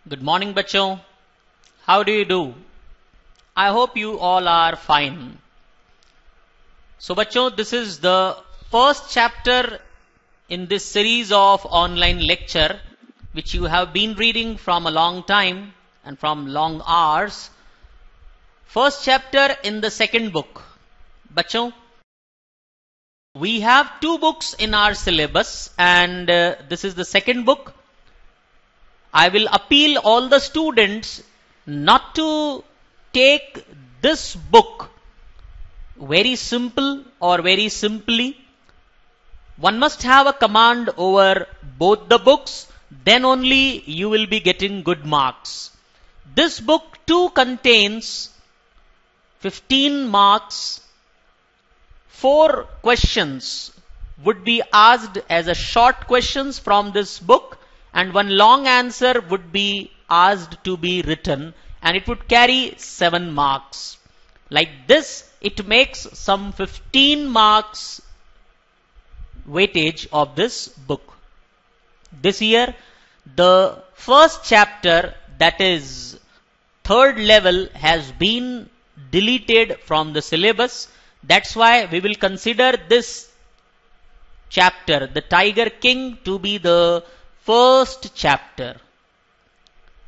Good morning, bachcho. How do you do? I hope you all are fine. So, bachcho, this is the first chapter in this series of online lecture, which you have been reading from a long time and from long hours. First chapter in the second book. Bachcho, we have two books in our syllabus, and this is the second book. I will appeal all the students not to take this book very simple or very simply. One must have a command over both the books, then only you will be getting good marks. This book too contains 15 marks. 4 questions would be asked as a short questions from this book, and one long answer would be asked to be written, and it would carry 7 marks. Like this, it makes some 15 marks weightage of this book. This year, the first chapter, that is third level, has been deleted from the syllabus. That's why we will consider this chapter, the Tiger King, to be the first chapter.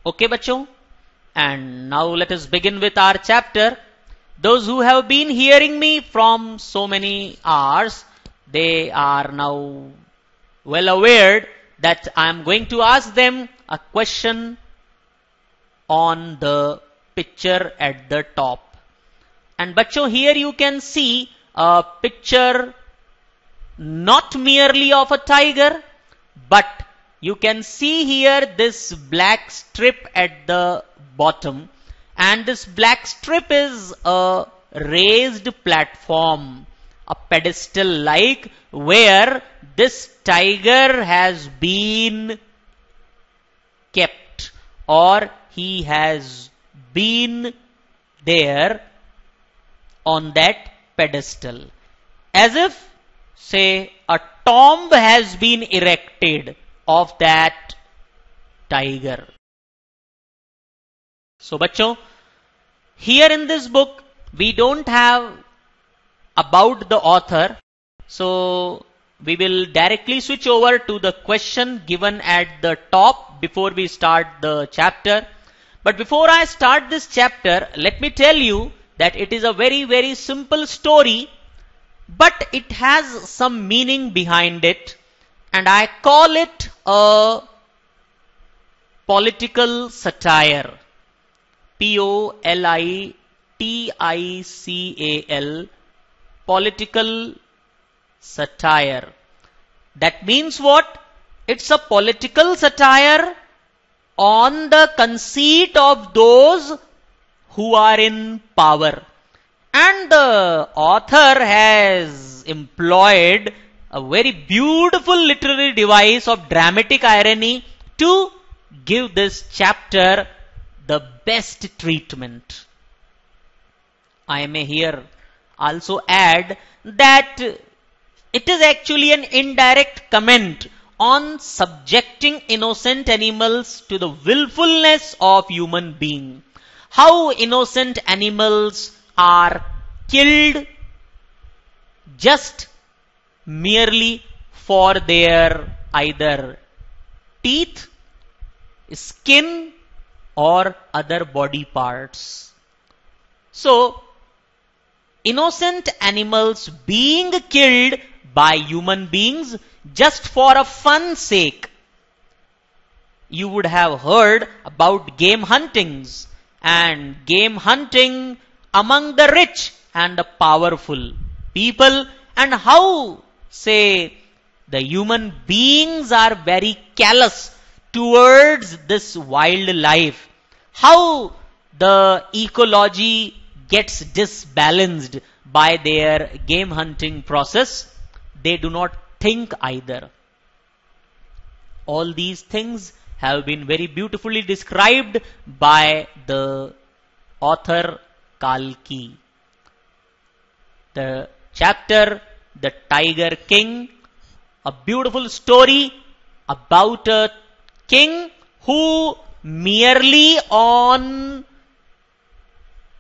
Okay, bachcho? And now let us begin with our chapter. Those who have been hearing me from so many hours, they are now well aware that I am going to ask them a question on the picture at the top. And bachcho, here you can see a picture not merely of a tiger, but you can see here this black strip at the bottom, and this black strip is a raised platform, a pedestal like, where this tiger has been kept, or he has been there on that pedestal, as if, say, a tomb has been erected of that tiger. So, bachcho, here in this book, we don't have about the author. So, we will directly switch over to the question given at the top before we start the chapter. But before I start this chapter, let me tell you that it is a very, very simple story, but it has some meaning behind it, and I call it a political satire. Political, political satire. That means what? It's a political satire on the conceit of those who are in power. And the author has employed a very beautiful literary device of dramatic irony to give this chapter the best treatment. I may here also add that it is actually an indirect comment on subjecting innocent animals to the willfulness of human being. How innocent animals are killed just merely for their either teeth, skin, or other body parts. So, innocent animals being killed by human beings just for a fun sake. You would have heard about game huntings, and game hunting among the rich and the powerful people, and how, say, the human beings are very callous towards this wildlife. How the ecology gets disbalanced by their game hunting process. They do not think either. All these things have been very beautifully described by the author Kalki. The chapter, The Tiger King, a beautiful story about a king who merely on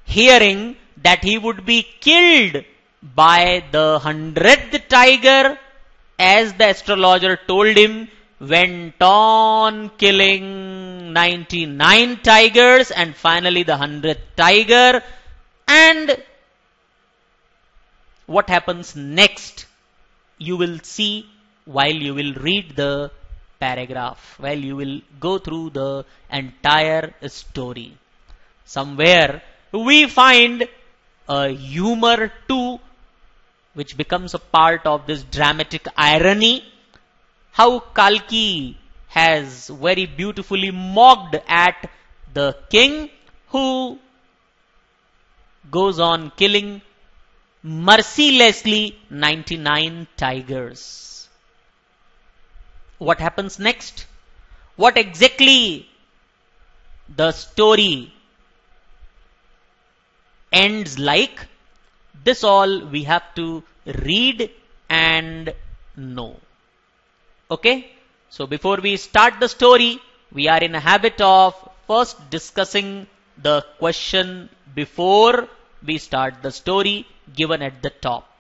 hearing that he would be killed by the 100th tiger, as the astrologer told him, went on killing 99 tigers and finally the 100th tiger. And what happens next, you will see while you will read the paragraph, while you will go through the entire story. Somewhere we find a humor too, which becomes a part of this dramatic irony. How Kalki has very beautifully mocked at the king who goes on killing mercilessly 99 tigers. What happens next? What exactly the story ends like? This all we have to read and know. Okay? So before we start the story, we are in a habit of first discussing the question before we start the story given at the top.